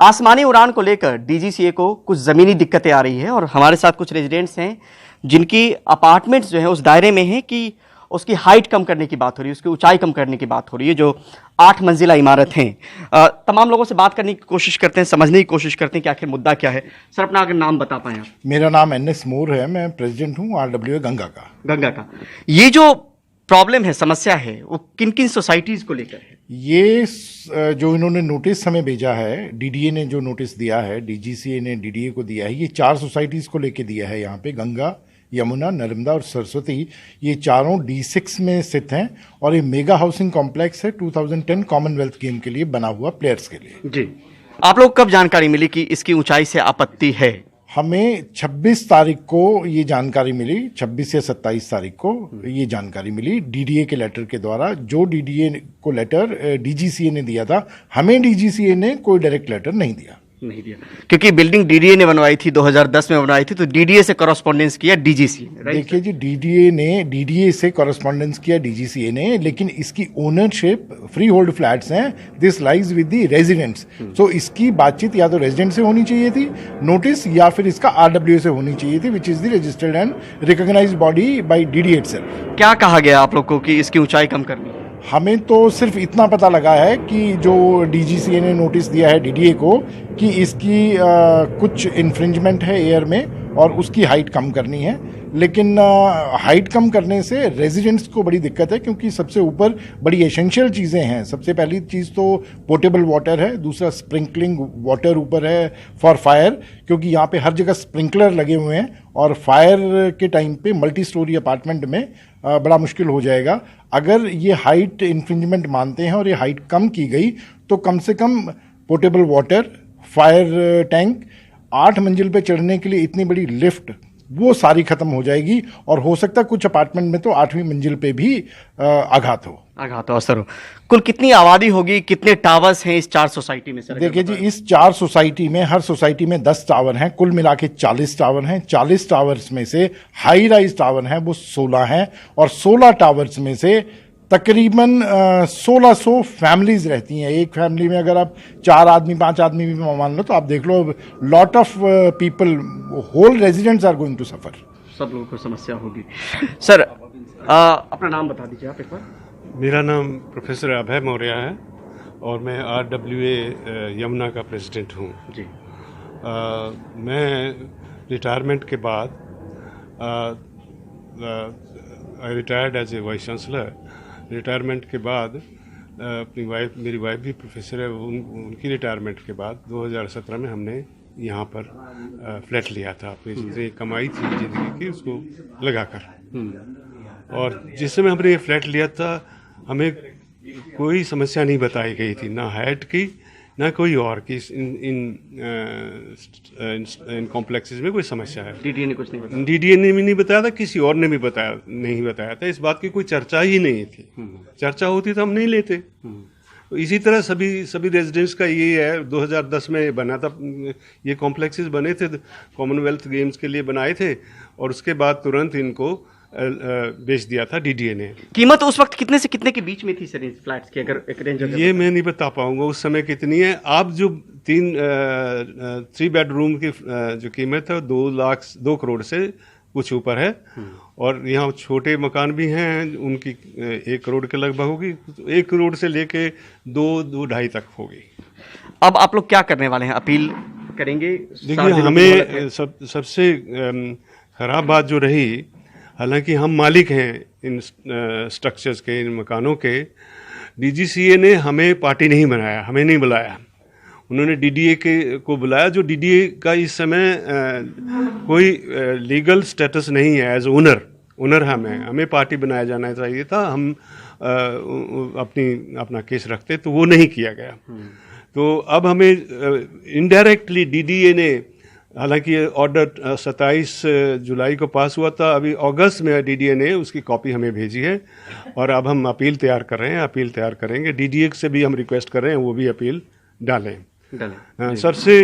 आसमानी उड़ान को लेकर डीजीसीए को कुछ ज़मीनी दिक्कतें आ रही है और हमारे साथ कुछ रेजिडेंट्स हैं जिनकी अपार्टमेंट्स जो है उस दायरे में है कि उसकी हाइट कम करने की बात हो रही है, उसकी ऊंचाई कम करने की बात हो रही है, जो 8 मंजिला इमारत हैं। तमाम लोगों से बात करने की कोशिश करते हैं, समझने की कोशिश करते हैं कि आखिर मुद्दा क्या है। सर, अपना अगर नाम बता पाएं आप। मेरा नाम NS मोर है, मैं प्रेसिडेंट हूँ RWA गंगा का। ये जो प्रॉब्लम है, समस्या है, वो किन किन सोसाइटीज़ को लेकर है? ये जो इन्होंने नोटिस हमें भेजा है, DDA ने जो नोटिस दिया है, DGCA ने DDA को दिया है, ये 4 सोसाइटीज़ को लेके दिया है। यहाँ पे गंगा, यमुना, नर्मदा और सरस्वती, ये चारों D6 में स्थित हैं और ये मेगा हाउसिंग कॉम्प्लेक्स है 2010 कॉमनवेल्थ गेम के लिए बना हुआ, प्लेयर्स के लिए। जी, आप लोग कब जानकारी मिली कि इसकी ऊंचाई से आपत्ति है? हमें 26 तारीख को ये जानकारी मिली, 26 या 27 तारीख को ये जानकारी मिली DDA के लेटर के द्वारा। जो DDA को लेटर DGCA ने दिया था, हमें DGCA ने कोई डायरेक्ट लेटर नहीं दिया, क्योंकि बिल्डिंग DDA ने बनवाई थी, 2010 में बनवाई थी, तो DDA से कॉरेस्पॉन्डेंस किया DGCA ने। देखिए जी, DDA से कॉरेस्पॉन्डेंस किया DGCA ने, लेकिन इसकी ओनरशिप फ्री होल्ड फ्लैट्स हैं, this lies with the residents. So इसकी बातचीत या तो रेजिडेंट से होनी चाहिए थी नोटिस, या फिर इसका RWA से होनी चाहिए थी, which is the registered and recognised body by DDA itself. क्या कहा गया आप लोग को कि इसकी ऊंचाई कम करनी है? हमें तो सिर्फ इतना पता लगा है कि जो DGCA ने नोटिस दिया है DDA को कि इसकी कुछ इन्फ्रिंजमेंट है एयर में और उसकी हाइट कम करनी है। लेकिन हाइट कम करने से रेजिडेंट्स को बड़ी दिक्कत है, क्योंकि सबसे ऊपर बड़ी एसेंशियल चीज़ें हैं। सबसे पहली चीज़ तो पोर्टेबल वाटर है, दूसरा स्प्रिंकलिंग वाटर ऊपर है फॉर फायर, क्योंकि यहाँ पे हर जगह स्प्रिंकलर लगे हुए हैं और फायर के टाइम पे मल्टी स्टोरी अपार्टमेंट में बड़ा मुश्किल हो जाएगा। अगर ये हाइट इन्फ्रिंजमेंट मानते हैं और ये हाइट कम की गई तो कम से कम पोर्टेबल वाटर, फायर टैंक, 8 मंजिल पे चढ़ने के लिए इतनी बड़ी लिफ्ट, वो सारी खत्म हो जाएगी और हो सकता है कुछ अपार्टमेंट में तो 8वीं मंजिल पे भी आघात हो, असर हो। कुल कितनी आबादी होगी, कितने टावर्स हैं इस 4 सोसाइटी में? सर देखिए जी, इस 4 सोसाइटी में हर सोसाइटी में 10 टावर हैं, कुल मिला के 40 टावर हैं। 40 टावर्स में से हाई राइज टावर हैं वो 16 हैं और 16 टावर्स में से तकरीबन 1600 फैमिलीज रहती हैं। एक फैमिली में अगर आप 4 आदमी 5 आदमी भी मान लो तो आप देख लो, lot of people, whole residents are going to suffer. सब लोगों को समस्या होगी। सर, अपना नाम बता दीजिए आप एक बार। मेरा नाम प्रोफेसर अभय मौर्य है और मैं RWA यमुना का प्रेसिडेंट हूँ जी। मैं रिटायरमेंट के बाद I retired as a vice chancellor. Retirement के बाद अपनी वाइफ, मेरी वाइफ भी प्रोफेसर है, उनकी रिटायरमेंट के बाद 2017 में हमने यहाँ पर फ्लैट लिया था। अपनी कमाई थी ज़िंदगी की, उसको लगाकर। और जिस समय हमने ये फ्लैट लिया था, हमें कोई समस्या नहीं बताई गई थी, ना हाइट की ना कोई और कि इन कॉम्प्लेक्सेस में कोई समस्या है। DDA ने कुछ नहीं बताया? DDA ने भी नहीं बताया था, किसी और ने भी नहीं बताया था। इस बात की कोई चर्चा ही नहीं थी। चर्चा होती तो हम नहीं लेते। तो इसी तरह सभी रेजिडेंट्स का ये है। 2010 में बना था, ये कॉम्प्लेक्सेस बने थे, कॉमनवेल्थ गेम्स के लिए बनाए थे और उसके बाद तुरंत इनको बेच दिया था DDA ने। कीमत उस वक्त कितने से कितने के बीच में थी सर इस फ्लैट्स की? अगर एक रेंज ये मैं नहीं बता पाऊंगा उस समय कितनी है। आप जो 3 बेडरूम की जो कीमत है 2 करोड़ से कुछ ऊपर है और यहाँ छोटे मकान भी हैं, उनकी 1 करोड़ के लगभग होगी। 1 करोड़ से लेके 2-2.5 तक होगी। अब आप लोग क्या करने वाले हैं? अपील करेंगे? देखिए, हमें सबसे खराब बात जो रही, हालांकि हम मालिक हैं इन स्ट्रक्चर्स के, इन मकानों के, DGCA ने हमें पार्टी नहीं बनाया, हमें नहीं बुलाया। उन्होंने DDA को बुलाया, जो DDA का इस समय कोई लीगल स्टेटस नहीं है एज ओनर। हमें पार्टी बनाया जाना चाहिए था। हम अपना केस रखते, तो वो नहीं किया गया। तो अब हमें इनडायरेक्टली DDA ने, हालांकि ऑर्डर 27 जुलाई को पास हुआ था, अभी अगस्त में DDA ने उसकी कॉपी हमें भेजी है और अब हम अपील तैयार कर रहे हैं, अपील तैयार करेंगे। DDA से भी हम रिक्वेस्ट कर रहे हैं वो भी अपील डालें। सबसे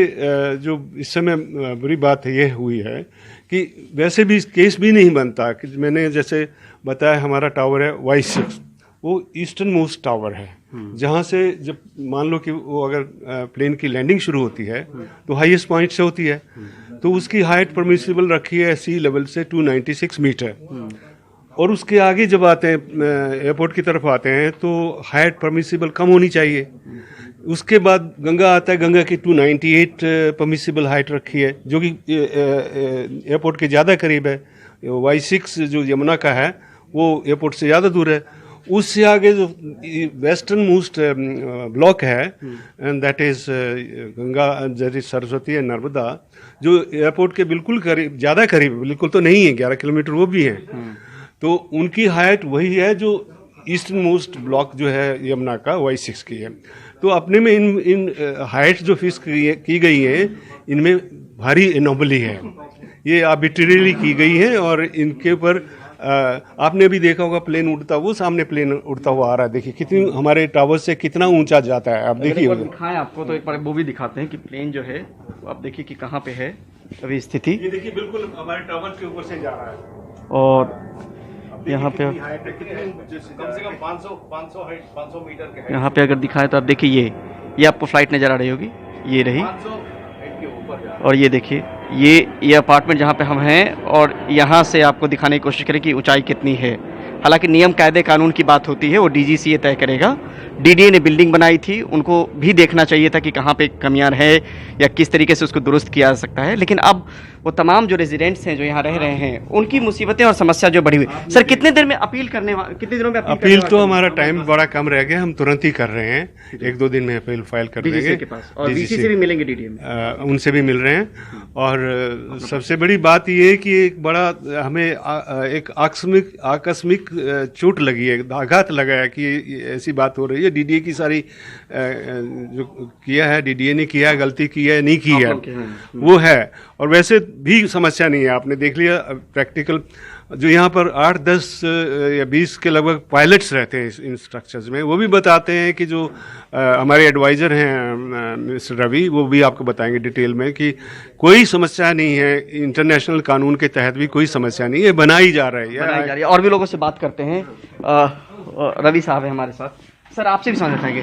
जो इस समय बुरी बात ये हुई है कि वैसे भी केस भी नहीं बनता कि मैंने जैसे बताया, हमारा टावर है Y6, वो ईस्टर्न मोस्ट टावर है। जहाँ से जब मान लो कि वो अगर प्लेन की लैंडिंग शुरू होती है तो हाईएस्ट पॉइंट से होती है, तो उसकी हाइट परमिसिबल रखी है सी लेवल से 296 मीटर। और उसके आगे जब आते हैं एयरपोर्ट की तरफ आते हैं तो हाइट परमिसिबल कम होनी चाहिए। उसके बाद गंगा आता है, गंगा की 298 परमिसिबल हाइट रखी है, जो कि एयरपोर्ट के ज़्यादा करीब है। Y6 जो यमुना का है वो एयरपोर्ट से ज़्यादा दूर है। उससे आगे जो वेस्टर्न मोस्ट ब्लॉक है and that is Ganga, zari, Saraswati and Narmada, जो एयरपोर्ट के बिल्कुल करीब, ज़्यादा करीब, बिल्कुल तो नहीं है, 11 किलोमीटर वो भी है। तो उनकी हाइट वही है जो ईस्टर्न मोस्ट ब्लॉक जो है यमुना का Y6 की है। तो अपने में इन हाइट जो फिक्स की गई है इनमें भारी एनोमली है, ये आर्बिट्रेरीली की गई है। और इनके ऊपर आपने भी देखा होगा प्लेन उड़ता, वो सामने प्लेन उड़ता हुआ आ रहा है, देखिए कितनी हमारे टावर से कितना ऊंचा जाता है। आप देखिए, दिखाएं आपको तो एक बार वो भी दिखाते हैं कि प्लेन जो है आप देखिए कि कहाँ पे है अभी स्थिति। ये देखिए बिल्कुल हमारे टावर के ऊपर से जा रहा है और यहाँ पे कम से कम 500 मीटर का है। यहाँ पे अगर दिखाएं तो आप देखिए ये आपको फ्लाइट नज़र आ रही होगी, ये रही। और ये देखिए ये अपार्टमेंट जहाँ पे हम हैं, और यहाँ से आपको दिखाने की कोशिश करें कि ऊंचाई कितनी है। हालांकि नियम कायदे कानून की बात होती है वो DGCA तय करेगा। DDA ने बिल्डिंग बनाई थी, उनको भी देखना चाहिए था कि कहाँ पे कमियां है या किस तरीके से उसको दुरुस्त किया जा सकता है। लेकिन अब वो तमाम जो रेजिडेंट्स हैं जो यहाँ रह रहे हैं उनकी मुसीबतें और समस्या जो बढ़ी हुई। सर कितने दिनों में अपील अपील तो हमारा टाइम बड़ा कम रह गया, हम तुरंत ही कर रहे हैं, 1-2 दिन में अपील फाइल कर देंगे। और DGCA से भी मिलेंगे DDA में, उनसे भी मिल रहे हैं। और सबसे बड़ी बात ये है कि एक बड़ा हमें एक आकस्मिक चोट लगी है, आघात लगा है कि ऐसी बात हो रही है। DDA की सारी जो किया है, DDA ने किया है, गलती की है, नहीं की है, वो है। और वैसे भी समस्या नहीं है, आपने देख लिया प्रैक्टिकल, जो यहाँ पर 8, 10 या 20 के लगभग पायलट्स रहते हैं इन स्ट्रक्चर्स में, वो भी बताते हैं कि जो हमारे एडवाइज़र हैं मिस्टर रवि, वो भी आपको बताएंगे डिटेल में कि कोई समस्या नहीं है, इंटरनेशनल कानून के तहत भी कोई समस्या नहीं है, बनाई जा रही है। और भी लोगों से बात करते हैं। रवि साहब है हमारे साथ। सर आपसे भी समझना चाहेंगे,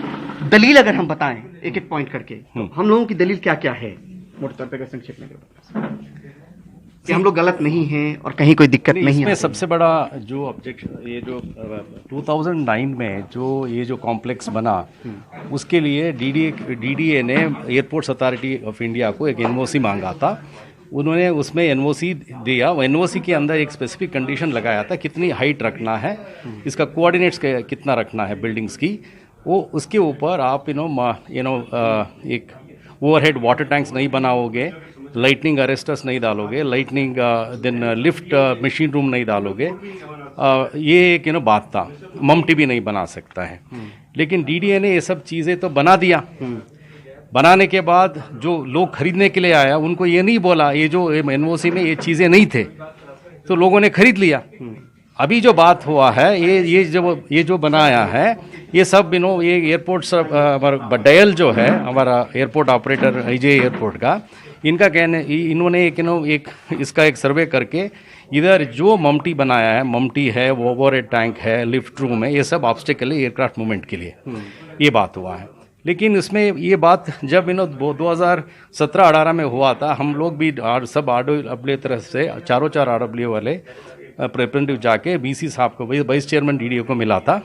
दलील अगर हम बताएं एक एक पॉइंट करके, तो हम लोगों की दलील क्या क्या है मोटे तौर पर संक्षेप में, कि हम लोग गलत नहीं हैं और कहीं कोई दिक्कत नहीं है। इसमें सबसे बड़ा जो ऑब्जेक्शन, ये जो 2009 में ये जो कॉम्प्लेक्स बना, उसके लिए DDA ने एयरपोर्ट्स अथॉरिटी ऑफ इंडिया को एक NOC मांगा था। उन्होंने उसमें NOC दिया। वो NOC के अंदर एक स्पेसिफिक कंडीशन लगाया था, कितनी हाइट रखना है, इसका कोऑर्डिनेट्स कितना रखना है बिल्डिंग्स की, वो उसके ऊपर आप एक ओवरहेड वाटर टैंक्स नहीं बनाओगे, लाइटनिंग अरेस्टर्स नहीं डालोगे, lightning then lift machine room नहीं डालोगे, ये एक बात था। ममटी भी नहीं बना सकता है। लेकिन DDA ने ये सब चीज़ें तो बना दिया। बनाने के बाद जो लोग खरीदने के लिए आया, उनको ये नहीं बोला, ये जो NOC में ये चीज़ें नहीं थे, तो लोगों ने खरीद लिया। अभी जो बात हुआ है, ये जो बनाया है, ये सब ये एयरपोर्ट हमारा डयल जो है, हमारा एयरपोर्ट ऑपरेटर IJ एयरपोर्ट का, इनका कहने, इन्होंने एक इसका एक सर्वे करके इधर जो ममटी बनाया है, ममटी है, ओवरहेड टैंक है, लिफ्ट रूम है, ये सब ऑब्स्टेकल है एयरक्राफ्ट मूवमेंट के लिए, ये बात हुआ है। लेकिन इसमें ये बात जब 2017-18 में हुआ था, हम लोग भी सब RW तरफ से चार RW वाले रिप्रेजेंटेटिव जाके BC साहब को, वाइस चेयरमैन DDA को मिला था।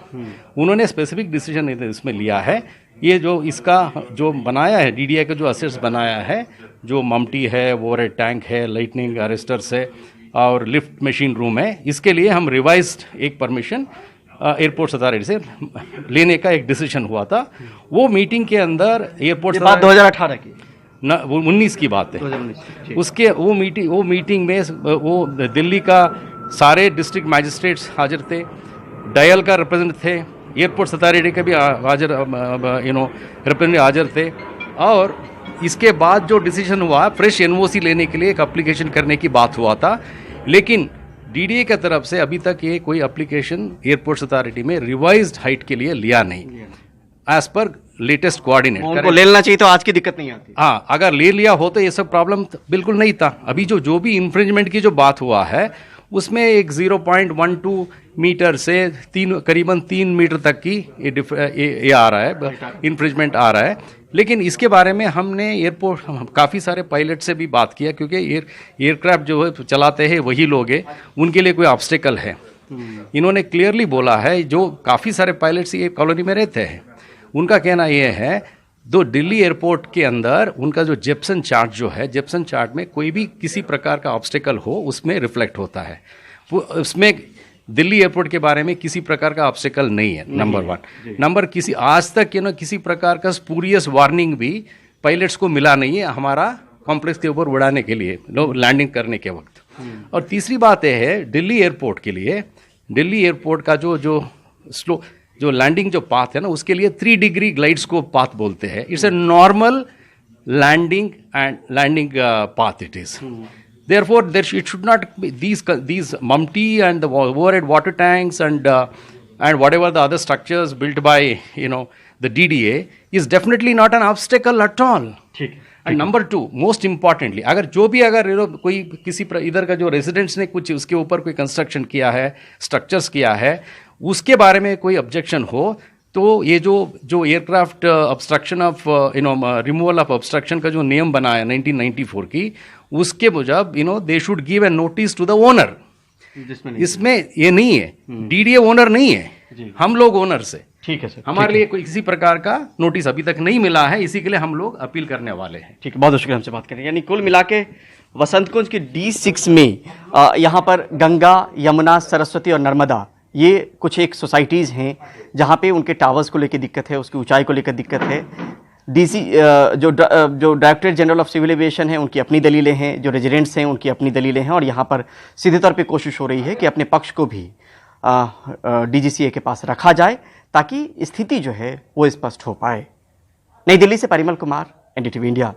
उन्होंने स्पेसिफिक डिसीजन इसमें लिया है। ये जो इसका जो बनाया है, DDA का जो असेट्स बनाया है, जो ममटी है, ओवरहेड टैंक है, लाइटनिंग अरेस्टर्स है और लिफ्ट मशीन रूम है, इसके लिए हम रिवाइज्ड एक परमिशन एयरपोर्ट्स अथॉरिटी से लेने का एक डिसीजन हुआ था। वो मीटिंग के अंदर एयरपोर्ट्स, बात 2018 की ना, वो 19 की बात है। उसके वो मीटिंग में वो दिल्ली का सारे डिस्ट्रिक्ट मैजिस्ट्रेट्स हाजिर थे, डयल का रिप्रेजेंटेटिव थे, एयरपोर्ट्स अथॉरिटी के भी हाजिर रिप्रेजेंटेटिव हाजिर थे। और इसके बाद जो डिसीजन हुआ, फ्रेश NOC लेने के लिए एक एप्लीकेशन करने की बात हुआ था। लेकिन DDA की तरफ से अभी तक ये कोई एप्लीकेशन एयरपोर्ट्स अथॉरिटी में रिवाइज्ड हाइट के लिए लिया नहीं, एज पर लेटेस्ट कोऑर्डिनेट। उनको ले लेना चाहिए तो आज की दिक्कत नहीं आती। हाँ, अगर ले लिया हो तो ये सब प्रॉब्लम बिल्कुल नहीं था। अभी जो भी इन्फ्रिंजमेंट की जो बात हुआ है, उसमें एक 0.12 मीटर से करीबन 3 मीटर तक की ये आ रहा है, इन्फ्रिंजमेंट आ रहा है। लेकिन इसके बारे में हमने एयरपोर्ट काफ़ी सारे पायलट से भी बात किया, क्योंकि एयरक्राफ्ट जो है चलाते हैं वही लोग हैं, उनके लिए कोई ऑब्स्टेकल है। इन्होंने क्लियरली बोला है, जो काफ़ी सारे पायलट्स ये कॉलोनी में रहते हैं, उनका कहना ये है, दो दिल्ली एयरपोर्ट के अंदर उनका जो जेप्सन चार्ट जो है, जेप्सन चार्ट में कोई भी किसी प्रकार का ऑब्स्टेकल हो उसमें रिफ्लेक्ट होता है। वो उसमें दिल्ली एयरपोर्ट के बारे में किसी प्रकार का ऑब्स्टेकल नहीं है, नंबर 1। नंबर किसी आज तक किसी प्रकार का स्पूरियस वार्निंग भी पायलट्स को मिला नहीं है हमारा कॉम्प्लेक्स के ऊपर उड़ाने के लिए, लैंडिंग करने के वक्त। और तीसरी बात यह है, दिल्ली एयरपोर्ट के लिए, दिल्ली एयरपोर्ट का जो लैंडिंग जो पाथ है ना, उसके लिए 3 डिग्री ग्लाइड स्कोप पाथ बोलते हैं। It's a normal landing path it is. Therefore, it should not be these Mumty and the overhead water tanks and whatever the other structures built by the DDA is definitely not an obstacle at all. And number 2, most importantly, अगर कोई किसी इधर का जो residents ने कुछ उसके ऊपर कोई कंस्ट्रक्शन किया है, स्ट्रक्चर्स किया है, उसके बारे में कोई ऑब्जेक्शन हो, तो ये जो aircraft obstruction of removal of obstruction का जो नियम बना है 1994 की, उसके मुजब they should give a notice to the owner. इसमें ये नहीं है, डीडीए ओनर नहीं है, हम लोग ओनर से। ठीक है सर, हमारे लिए कोई किसी प्रकार का नोटिस अभी तक नहीं मिला है, इसी के लिए हम लोग अपील करने वाले हैं। ठीक है, बहुत शुक्रिया हमसे बात करें। यानी कुल मिला के वसंत कुंज के D6 में यहाँ पर गंगा, यमुना, सरस्वती और नर्मदा, ये कुछ एक सोसाइटीज़ हैं जहाँ पे उनके टावर्स को लेकर दिक्कत है, उसकी ऊंचाई को लेकर दिक्कत है। डीसी जो director general of civil aviation है, उनकी अपनी दलीलें हैं, जो रेजिडेंट्स हैं उनकी अपनी दलीलें हैं, और यहाँ पर सीधे तौर पे कोशिश हो रही है कि अपने पक्ष को भी DGCA के पास रखा जाए, ताकि स्थिति जो है वो स्पष्ट हो पाए। नई दिल्ली से परिमल कुमार, NDTV इंडिया।